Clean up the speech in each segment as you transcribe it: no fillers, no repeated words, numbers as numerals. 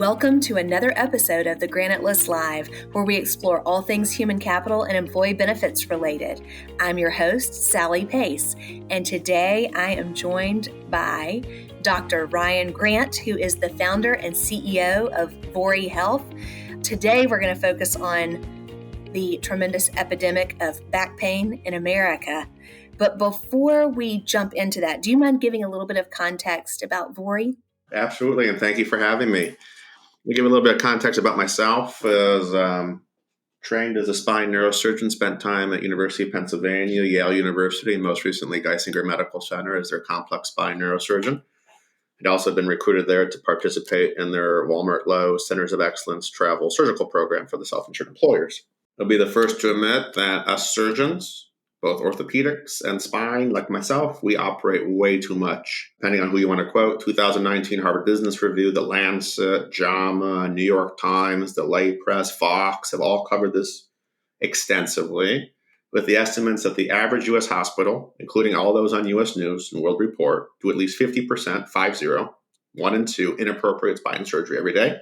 Welcome to another episode of the Granite List Live, where we explore all things human capital and employee benefits related. I'm your host, Sally Pace, and today I am joined by Dr. Ryan Grant, who is the founder and CEO of Vori Health. Today we're going to focus on the tremendous epidemic of back pain in America. But before we jump into that, do you mind giving a little bit of context about Vori? Absolutely, and thank you for having me. Let me give a little bit of context about myself. As trained as a spine neurosurgeon, spent time at University of Pennsylvania, Yale University, and most recently Geisinger Medical Center as their complex spine neurosurgeon. I'd also been recruited there to participate in their Walmart Low Centers of Excellence travel surgical program for the self-insured employers. I'll be the first to admit that us surgeons, both orthopedics and spine, like myself, we operate way too much. Depending on who you want to quote, 2019 Harvard Business Review, The Lancet, JAMA, New York Times, the Lay Press, Fox have all covered this extensively, with the estimates that the average U.S. hospital, including all those on U.S. News and World Report, do at least 50%, 1 and 2, inappropriate spine surgery every day.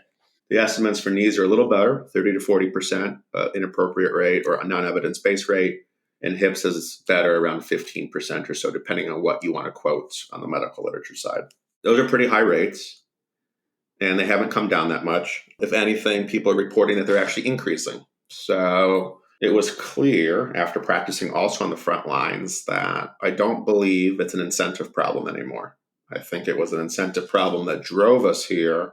The estimates for knees are a little better, 30 to 40%, inappropriate rate or a non-evidence-based rate. And hips is better, around 15% or so, depending on what you want to quote on the medical literature side. Those are pretty high rates, and they haven't come down that much. If anything, people are reporting that they're actually increasing. So it was clear after practicing also on the front lines that I don't believe it's an incentive problem anymore. I think it was an incentive problem that drove us here,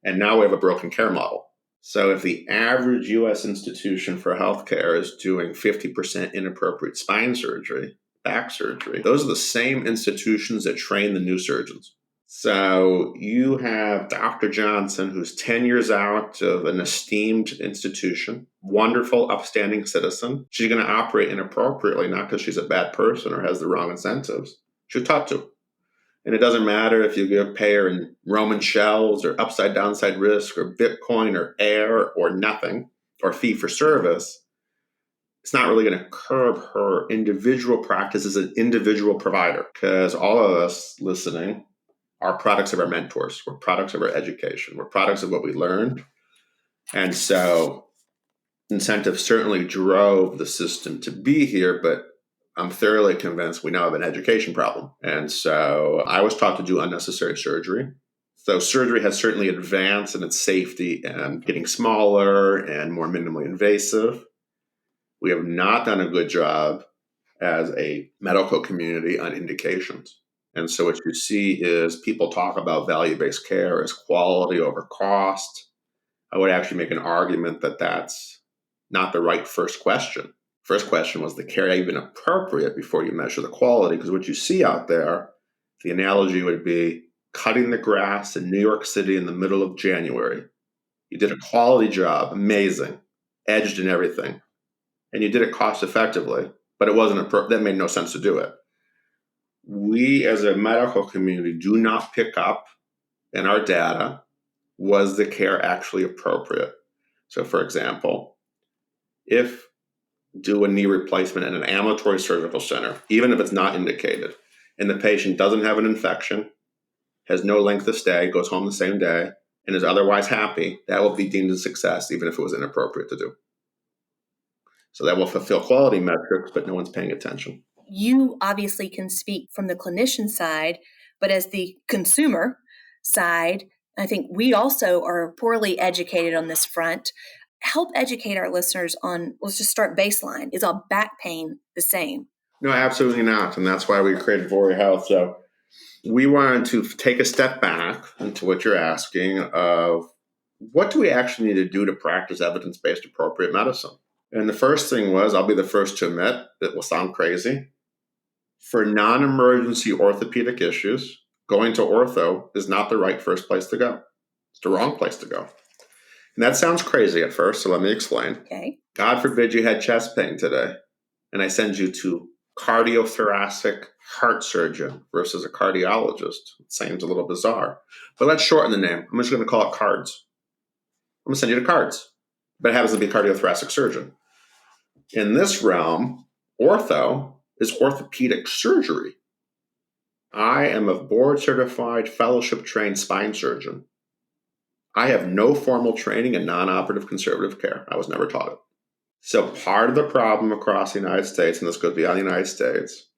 and now we have a broken care model. So if the average U.S. institution for healthcare is doing 50% inappropriate spine surgery, back surgery, those are the same institutions that train the new surgeons. So you have Dr. Johnson, who's 10 years out of an esteemed institution, wonderful, upstanding citizen. She's going to operate inappropriately, not because she's a bad person or has the wrong incentives. She was taught to. And it doesn't matter if you pay her in Roman shells or upside downside risk or Bitcoin or air or nothing or fee for service. It's not really going to curb her individual practice as an individual provider, because all of us listening are products of our mentors. We're products of our education. We're products of what we learned. And so incentive certainly drove the system to be here, but I'm thoroughly convinced we now have an education problem. And so I was taught to do unnecessary surgery. So surgery has certainly advanced in its safety and getting smaller and more minimally invasive. We have not done a good job as a medical community on indications. And so what you see is people talk about value-based care as quality over cost. I would actually make an argument that that's not the right first question. First question, was the care even appropriate before you measure the quality? Because what you see out there, the analogy would be cutting the grass in New York City in the middle of January. You did a quality job, amazing, edged and everything. And you did it cost effectively, but it wasn't that made no sense to do it. We as a medical community do not pick up in our data, was the care actually appropriate? So for example, if do a knee replacement in an ambulatory surgical center, even if it's not indicated, and the patient doesn't have an infection, has no length of stay, goes home the same day, and is otherwise happy, that will be deemed a success, even if it was inappropriate to do. So that will fulfill quality metrics, but no one's paying attention. You obviously can speak from the clinician side, but as the consumer side, I think we also are poorly educated on this front. Help educate our listeners on, let's just start baseline. Is all back pain the same? No, absolutely not. And that's why we created Vori Health. So we wanted to take a step back into what you're asking of what do we actually need to do to practice evidence-based appropriate medicine? And the first thing was, I'll be the first to admit, it will sound crazy. For non-emergency orthopedic issues, going to ortho is not the right first place to go. It's the wrong place to go. And that sounds crazy at first, so let me explain. Okay. God forbid you had chest pain today, and I send you to cardiothoracic heart surgeon versus a cardiologist. It seems a little bizarre, but let's shorten the name. I'm just going to call it CARDS. I'm going to send you to CARDS, but it happens to be a cardiothoracic surgeon. In this realm, ortho is orthopedic surgery. I am a board-certified, fellowship-trained spine surgeon. I have no formal training in non-operative conservative care. I was never taught it. So part of the problem across the United States, and this goes beyond the United States,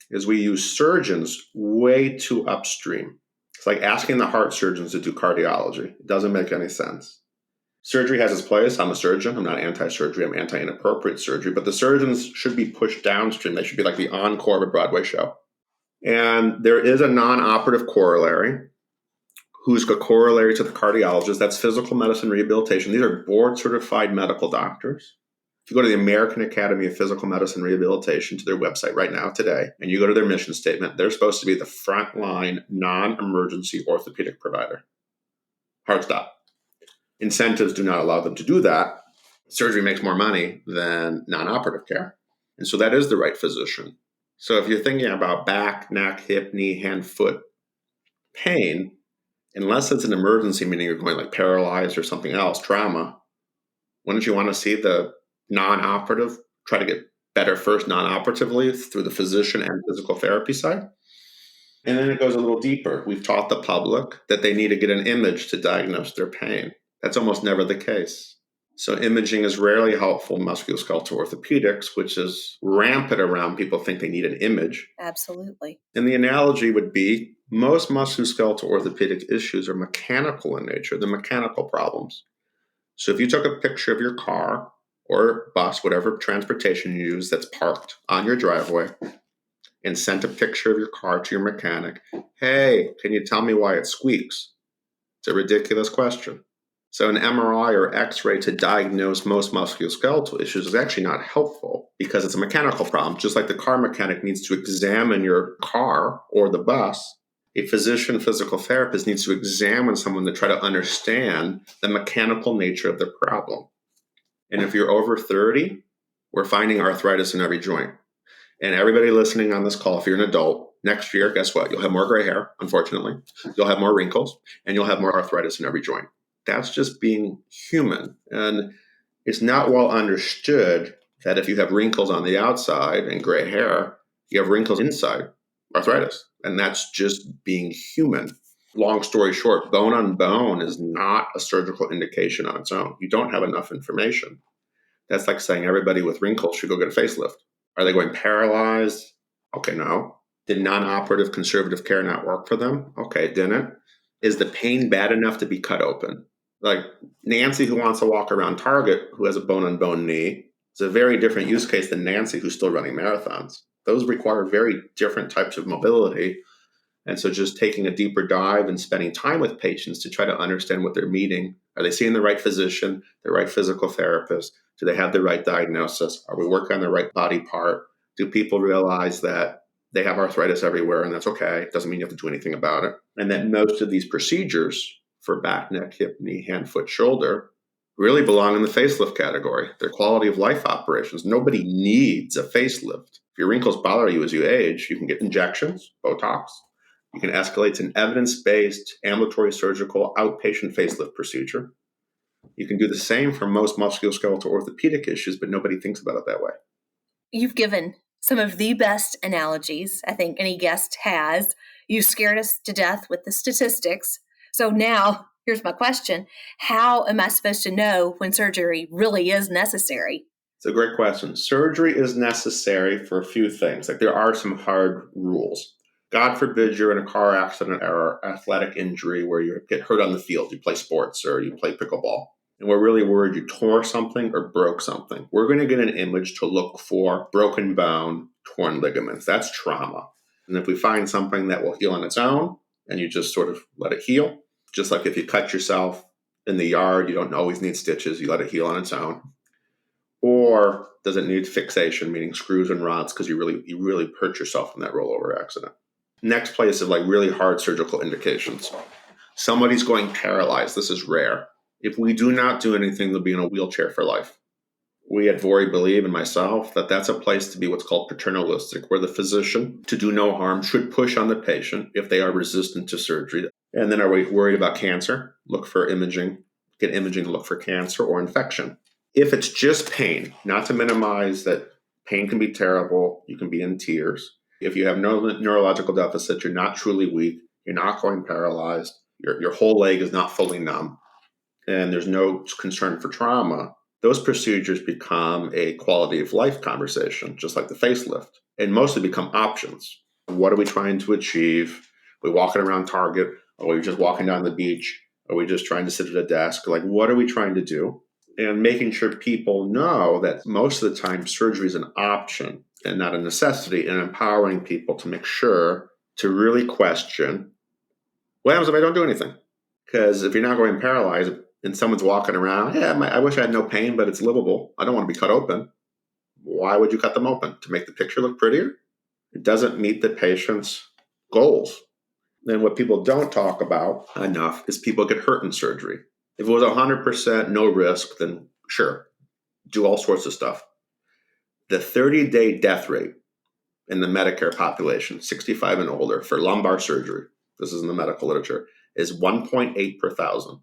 is we use surgeons way too upstream. It's like asking the heart surgeons to do cardiology. It doesn't make any sense. Surgery has its place. I'm a surgeon. I'm not anti-surgery. I'm anti-inappropriate surgery. But the surgeons should be pushed downstream. They should be like the encore of a Broadway show. And there is a non-operative corollary who's a corollary to the cardiologist. That's physical medicine rehabilitation. These are board-certified medical doctors. If you go to the American Academy of Physical Medicine Rehabilitation, to their website right now today, and you go to their mission statement, they're supposed to be the frontline non-emergency orthopedic provider. Hard stop. Incentives do not allow them to do that. Surgery makes more money than non-operative care. And so that is the right physician. So if you're thinking about back, neck, hip, knee, hand, foot pain, unless it's an emergency, meaning you're going like paralyzed or something else, trauma, wouldn't you want to see the non-operative try to get better first non-operatively through the physician and physical therapy side? And then it goes a little deeper. We've taught the public that they need to get an image to diagnose their pain. That's almost never the case. So imaging is rarely helpful in musculoskeletal orthopedics, which is rampant around. People think they need an image. Absolutely. And the analogy would be most musculoskeletal orthopedic issues are mechanical in nature. They're mechanical problems. So if you took a picture of your car or bus, whatever transportation you use that's parked on your driveway, and sent a picture of your car to your mechanic, hey, can you tell me why it squeaks? It's a ridiculous question. So an MRI or X-ray to diagnose most musculoskeletal issues is actually not helpful because it's a mechanical problem. Just like the car mechanic needs to examine your car or the bus, a physician, physical therapist needs to examine someone to try to understand the mechanical nature of the problem. And if you're over 30, we're finding arthritis in every joint. And everybody listening on this call, if you're an adult, next year, guess what? You'll have more gray hair, unfortunately. You'll have more wrinkles, and you'll have more arthritis in every joint. That's just being human. And it's not well understood that if you have wrinkles on the outside and gray hair, you have wrinkles inside, arthritis. And that's just being human. Long story short, bone on bone is not a surgical indication on its own. You don't have enough information. That's like saying everybody with wrinkles should go get a facelift. Are they going paralyzed? Okay, no. Did non-operative conservative care not work for them? Okay, it didn't. Is the pain bad enough to be cut open? Like Nancy, who wants to walk around Target, who has a bone-on-bone knee, is a very different use case than Nancy, who's still running marathons. Those require very different types of mobility. And so just taking a deeper dive and spending time with patients to try to understand what they're meeting. Are they seeing the right physician, the right physical therapist? Do they have the right diagnosis? Are we working on the right body part? Do people realize that they have arthritis everywhere and that's okay? It doesn't mean you have to do anything about it. And that most of these procedures for back, neck, hip, knee, hand, foot, shoulder really belong in the facelift category. They're quality of life operations. Nobody needs a facelift. If your wrinkles bother you as you age, you can get injections, Botox. You can escalate to an evidence-based ambulatory surgical outpatient facelift procedure. You can do the same for most musculoskeletal orthopedic issues, but nobody thinks about it that way. You've given some of the best analogies I think any guest has. You scared us to death with the statistics. So now, here's my question. How am I supposed to know when surgery really is necessary? It's a great question. Surgery is necessary for a few things. Like there are some hard rules. God forbid you're in a car accident or athletic injury where you get hurt on the field. You play sports or you play pickleball. And we're really worried you tore something or broke something. We're going to get an image to look for broken bone, torn ligaments. That's trauma. And if we find something that will heal on its own and you just sort of let it heal, just like if you cut yourself in the yard, you don't always need stitches. You let it heal on its own. Or does it need fixation, meaning screws and rods, because you really hurt yourself in that rollover accident? Next place is like really hard surgical indications. Somebody's going paralyzed. This is rare. If we do not do anything, they'll be in a wheelchair for life. We at Vori believe, and myself, that that's a place to be what's called paternalistic, where the physician, to do no harm, should push on the patient if they are resistant to surgery. And then are we worried about cancer? Look for imaging. Get imaging to look for cancer or infection. If it's just pain, not to minimize that pain can be terrible, you can be in tears. If you have no neurological deficit, you're not truly weak, you're not going paralyzed, your whole leg is not fully numb. and there's no concern for trauma, those procedures become a quality of life conversation, just like the facelift, and mostly become options. What are we trying to achieve? Are we walking around Target? Are we just walking down the beach? Are we just trying to sit at a desk? Like, what are we trying to do? And making sure people know that most of the time surgery is an option and not a necessity, and empowering people to make sure to really question what happens if I don't do anything? Because if you're not going paralyzed and someone's walking around, yeah, I wish I had no pain, but it's livable. I don't want to be cut open. Why would you cut them open? To make the picture look prettier? It doesn't meet the patient's goals. Then what people don't talk about enough is people get hurt in surgery. If it was 100% no risk, then sure, do all sorts of stuff. The 30-day death rate in the Medicare population, 65 and older, for lumbar surgery, this is in the medical literature, is 1.8 per thousand.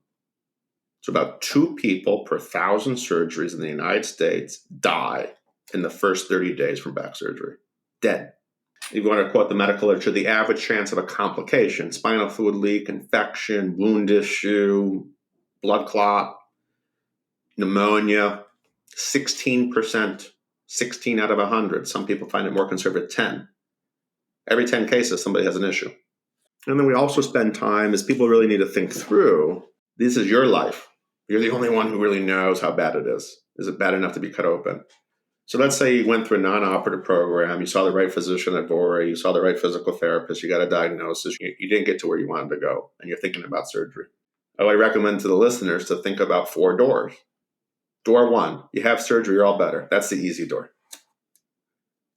So about 2 people per 1,000 surgeries in the United States die in the first 30 days from back surgery. Dead. If you want to quote the medical literature, the average chance of a complication, spinal fluid leak, infection, wound issue, blood clot, pneumonia, 16%, 16 out of 100. Some people find it more conservative, 10. Every 10 cases, somebody has an issue. And then we also spend time, as people really need to think through, this is your life. You're the only one who really knows how bad it is. Is it bad enough to be cut open? So let's say you went through a non-operative program, you saw the right physician at Vori, you saw the right physical therapist, you got a diagnosis, you didn't get to where you wanted to go, and you're thinking about surgery. I would recommend to the listeners to think about 4 doors. Door 1, you have surgery, you're all better. That's the easy door.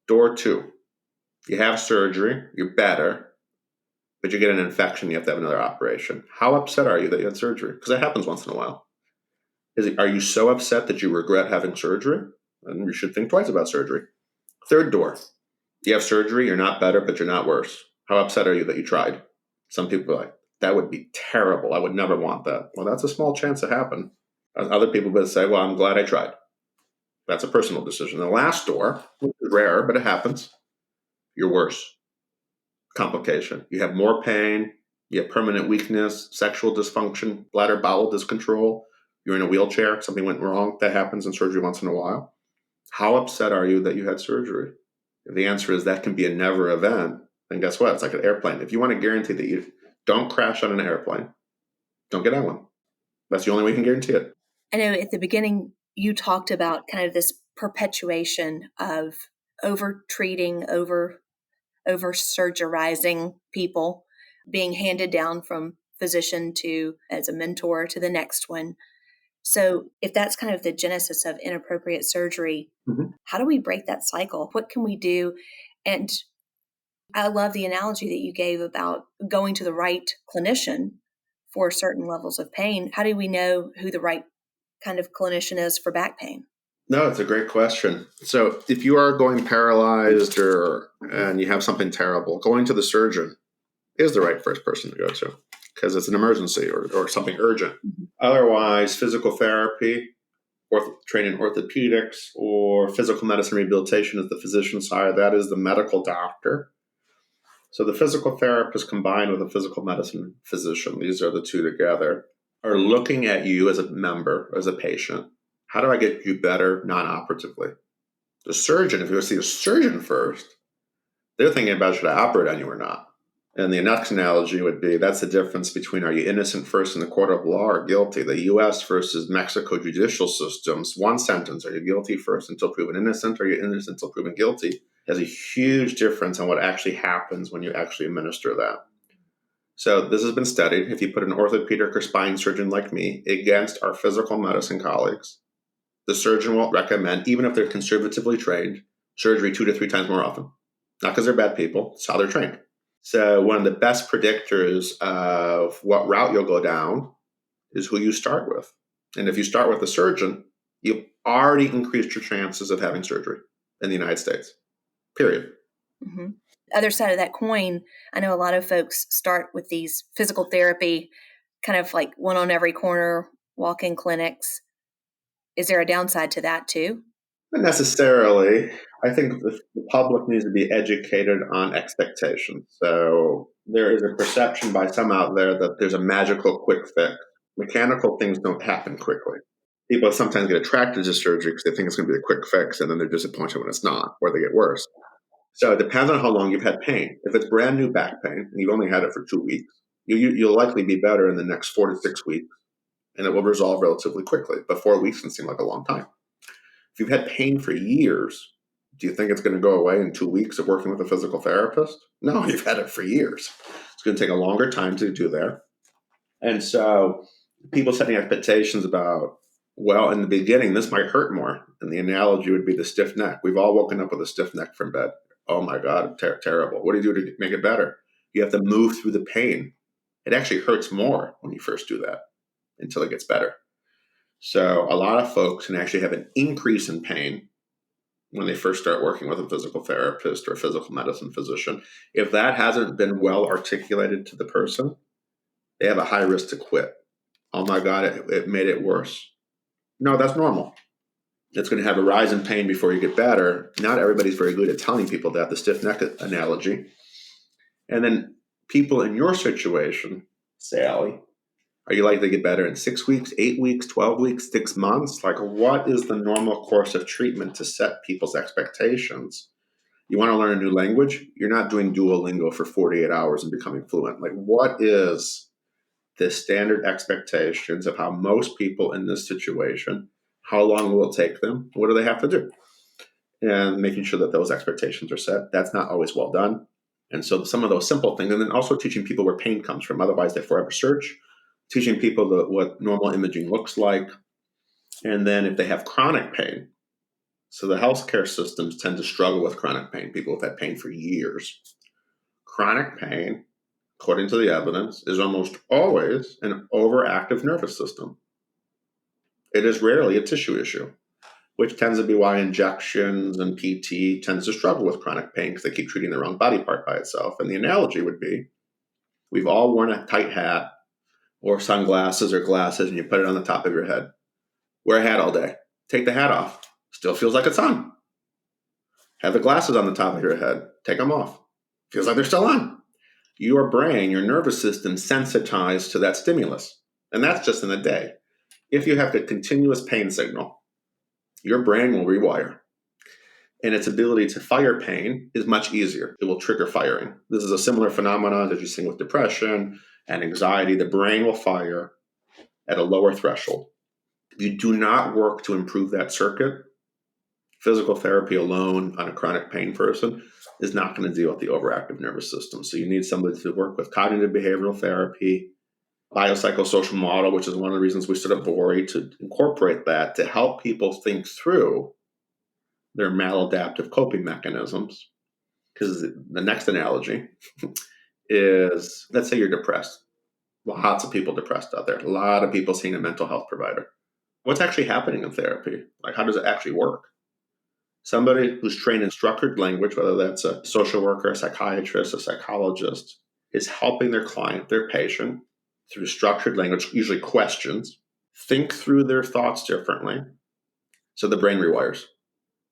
Door 2, you have surgery, you're better, but you get an infection, you have to have another operation. How upset are you that you had surgery? Because that happens once in a while. Are you so upset that you regret having surgery? And you should think twice about surgery. 3rd door, you have surgery, you're not better, but you're not worse. How upset are you that you tried? Some people are like, that would be terrible. I would never want that. Well, that's a small chance to happen. Other people would say, well, I'm glad I tried. That's a personal decision. The last door, which is rare, but it happens, you're worse. Complication. You have more pain, you have permanent weakness, sexual dysfunction, bladder bowel discontrol, you're in a wheelchair, something went wrong. That happens in surgery once in a while. How upset are you that you had surgery? If the answer is that can be a never event, then guess what? It's like an airplane. If you want to guarantee that you don't crash on an airplane, don't get on one. That's the only way you can guarantee it. I know at the beginning you talked about kind of this perpetuation of over treating, over surgerizing people, being handed down from physician to as a mentor to the next one. So if that's kind of the genesis of inappropriate surgery, how do we break that cycle? What can we do? And I love the analogy that you gave about going to the right clinician for certain levels of pain. How do we know who the right kind of clinician is for back pain? No, it's a great question. So if you are going paralyzed and you have something terrible, going to the surgeon is the right first person to go to because it's an emergency or something urgent. Mm-hmm. Otherwise, physical therapy, training in orthopedics, or physical medicine rehabilitation is the physician side. That is the medical doctor. So the physical therapist combined with a physical medicine physician, these are the two together, are looking at you as a member, as a patient. How do I get you better non-operatively? The surgeon, if you go see a surgeon first, they're thinking about should I operate on you or not? And the next analogy would be that's the difference between are you innocent first in the court of law or guilty? The U.S. versus Mexico judicial systems, one sentence, are you guilty first until proven innocent, or are you innocent until proven guilty, has a huge difference on what actually happens when you actually administer that. So this has been studied. If you put an orthopedic or spine surgeon like me against our physical medicine colleagues, the surgeon will recommend, even if they're conservatively trained, surgery 2 to 3 times more often. Not because they're bad people, it's how they're trained. So one of the best predictors of what route you'll go down is who you start with. And if you start with a surgeon, you've already increased your chances of having surgery in the United States, period. Mm-hmm. Other side of that coin, I know a lot of folks start with these physical therapy, kind of like one on every corner, walk-in clinics. Is there a downside to that too? Not necessarily. I think the public needs to be educated on expectations. So there is a perception by some out there that there's a magical quick fix. Mechanical things don't happen quickly. People sometimes get attracted to surgery because they think it's going to be a quick fix, and then they're disappointed when it's not, or they get worse. So it depends on how long you've had pain. If it's brand new back pain and you've only had it for 2 weeks, you'll likely be better in the next 4 to 6 weeks, and it will resolve relatively quickly. But 4 weeks can seem like a long time. If you've had pain for years, do you think it's going to go away in 2 weeks of working with a physical therapist? No, you've had it for years. It's going to take a longer time to do there. And so people setting expectations about, well, in the beginning, this might hurt more. And the analogy would be the stiff neck. We've all woken up with a stiff neck from bed. Oh my God, terrible. What do you do to make it better? You have to move through the pain. It actually hurts more when you first do that until it gets better. So a lot of folks can actually have an increase in pain when they first start working with a physical therapist or a physical medicine physician. If that hasn't been well articulated to the person, they have a high risk to quit. Oh my God, it made it worse. No, that's normal. It's going to have a rise in pain before you get better. Not everybody's very good at telling people that, the stiff neck analogy. And then people in your situation, Sally, are you likely to get better in 6 weeks, 8 weeks, 12 weeks, 6 months? Like, what is the normal course of treatment to set people's expectations? You want to learn a new language? You're not doing Duolingo for 48 hours and becoming fluent. Like, what is the standard expectations of how most people in this situation, how long will it take them? What do they have to do? And making sure that those expectations are set. That's not always well done. And so some of those simple things, and then also teaching people where pain comes from. Otherwise, they forever search. Teaching people what normal imaging looks like. And then if they have chronic pain, so the healthcare systems tend to struggle with chronic pain. People have had pain for years. Chronic pain, according to the evidence, is almost always an overactive nervous system. It is rarely a tissue issue, which tends to be why injections and PT tends to struggle with chronic pain because they keep treating the wrong body part by itself. And the analogy would be, we've all worn a tight hat or sunglasses or glasses, and you put it on the top of your head. Wear a hat all day. Take the hat off. Still feels like it's on. Have the glasses on the top of your head. Take them off. Feels like they're still on. Your brain, your nervous system, sensitized to that stimulus. And that's just in a day. If you have the continuous pain signal, your brain will rewire. And its ability to fire pain is much easier. It will trigger firing. This is a similar phenomenon that you see with depression and anxiety. The brain will fire at a lower threshold. If you do not work to improve that circuit, physical therapy alone on a chronic pain person is not going to deal with the overactive nervous system. So you need somebody to work with cognitive behavioral therapy, biopsychosocial model, which is one of the reasons we set up Vori, to incorporate that to help people think through their maladaptive coping mechanisms. Because the next analogy is, let's say you're depressed. Lots of people depressed out there. A lot of people seeing a mental health provider. What's actually happening in therapy? Like, how does it actually work? Somebody who's trained in structured language, whether that's a social worker, a psychiatrist, a psychologist, is helping their client, their patient, through structured language, usually questions, think through their thoughts differently. So the brain rewires.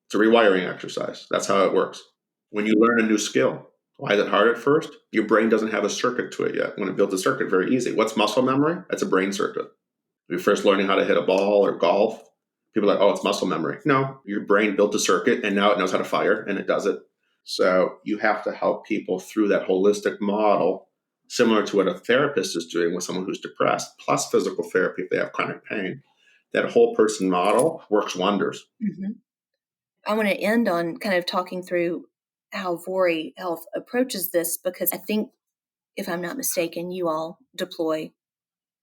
It's a rewiring exercise. That's how it works. When you learn a new skill, why is it hard at first? Your brain doesn't have a circuit to it yet. When it builds a circuit, very easy. What's muscle memory? That's a brain circuit. When you're first learning how to hit a ball or golf, people are like, oh, it's muscle memory. No, your brain built a circuit and now it knows how to fire, and it does it. So you have to help people through that holistic model, similar to what a therapist is doing with someone who's depressed, plus physical therapy if they have chronic pain. That whole person model works wonders. Mm-hmm. I want to end on kind of talking through how Vori Health approaches this, because I think, if I'm not mistaken, you all deploy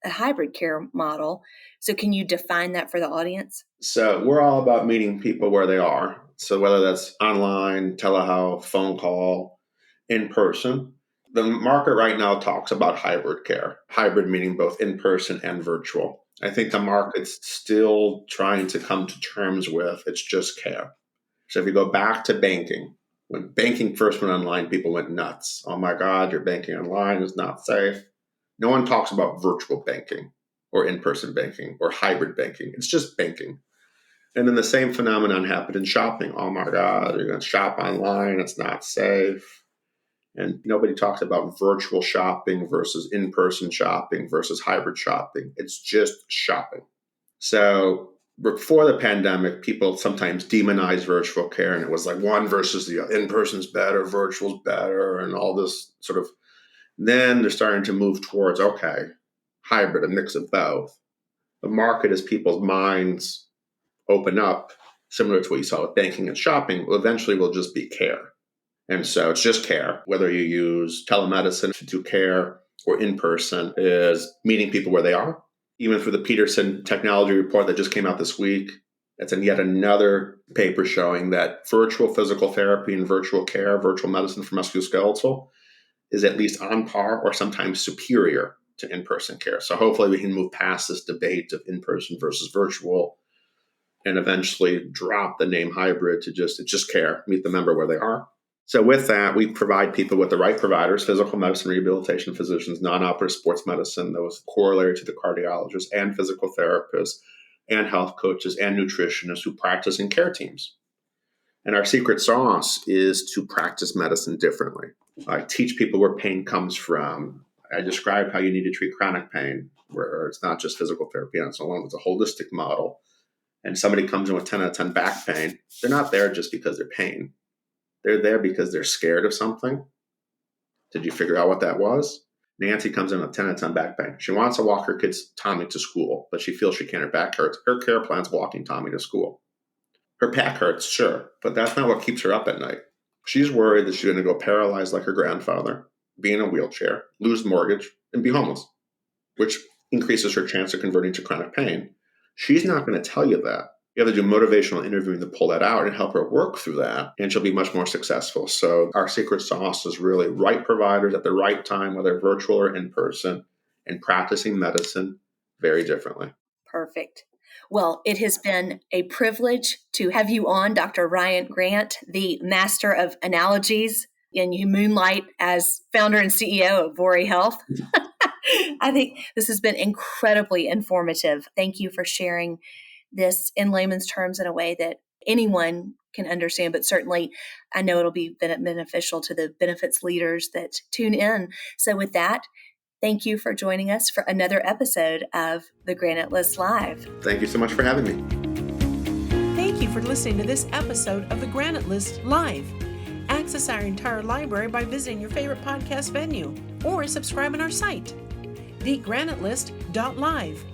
a hybrid care model. So can you define that for the audience? So we're all about meeting people where they are. So whether that's online, telehealth, phone call, in person. The market right now talks about hybrid care. Hybrid meaning both in person and virtual. I think the market's still trying to come to terms with it's just care. So if you go back to banking, when banking first went online, people went nuts. Oh my God, your banking online is not safe. No one talks about virtual banking or in-person banking or hybrid banking. It's just banking. And then the same phenomenon happened in shopping. Oh my God, you're going to shop online. It's not safe. And nobody talks about virtual shopping versus in-person shopping versus hybrid shopping. It's just shopping. So before the pandemic, people sometimes demonized virtual care, and it was like one versus the other. In-person's better, virtual's better, and all this sort of. Then they're starting to move towards, okay, hybrid, a mix of both. The market, as people's minds open up, similar to what you saw with banking and shopping, eventually will just be care. And so it's just care. Whether you use telemedicine to do care or in person is meeting people where they are. Even for the Peterson technology report that just came out this week, it's in yet another paper showing that virtual physical therapy and virtual care, virtual medicine for musculoskeletal, is at least on par or sometimes superior to in-person care. So hopefully we can move past this debate of in-person versus virtual and eventually drop the name hybrid to just care, meet the member where they are. So with that, we provide people with the right providers, physical medicine, rehabilitation physicians, non-operative sports medicine, those corollary to the cardiologists and physical therapists and health coaches and nutritionists who practice in care teams. And our secret sauce is to practice medicine differently. I teach people where pain comes from. I describe how you need to treat chronic pain, where it's not just physical therapy on its own, it's a holistic model. And somebody comes in with 10 out of 10 back pain, they're not there just because they're pain. They're there because they're scared of something. Did you figure out what that was? Nancy comes in with 10 out of 10 back pain. She wants to walk her kid's Tommy to school, but she feels she can't. Her back hurts. Her care plan's walking Tommy to school. Her back hurts, sure, but that's not what keeps her up at night. She's worried that she's going to go paralyzed like her grandfather, be in a wheelchair, lose mortgage, and be homeless, which increases her chance of converting to chronic pain. She's not going to tell you that. You have to do motivational interviewing to pull that out and help her work through that, and she'll be much more successful. So our secret sauce is really right providers at the right time, whether virtual or in person, and practicing medicine very differently. Perfect. Well, it has been a privilege to have you on, Dr. Ryan Grant, the master of analogies, and you moonlight as founder and CEO of Vori Health. I think this has been incredibly informative. Thank you for sharing this in layman's terms in a way that anyone can understand, but certainly I know it'll be beneficial to the benefits leaders that tune in. So with that, thank you for joining us for another episode of The Granite List Live. Thank you so much for having me. Thank you for listening to this episode of The Granite List Live. Access our entire library by visiting your favorite podcast venue or subscribe on our site, thegranitelist.live.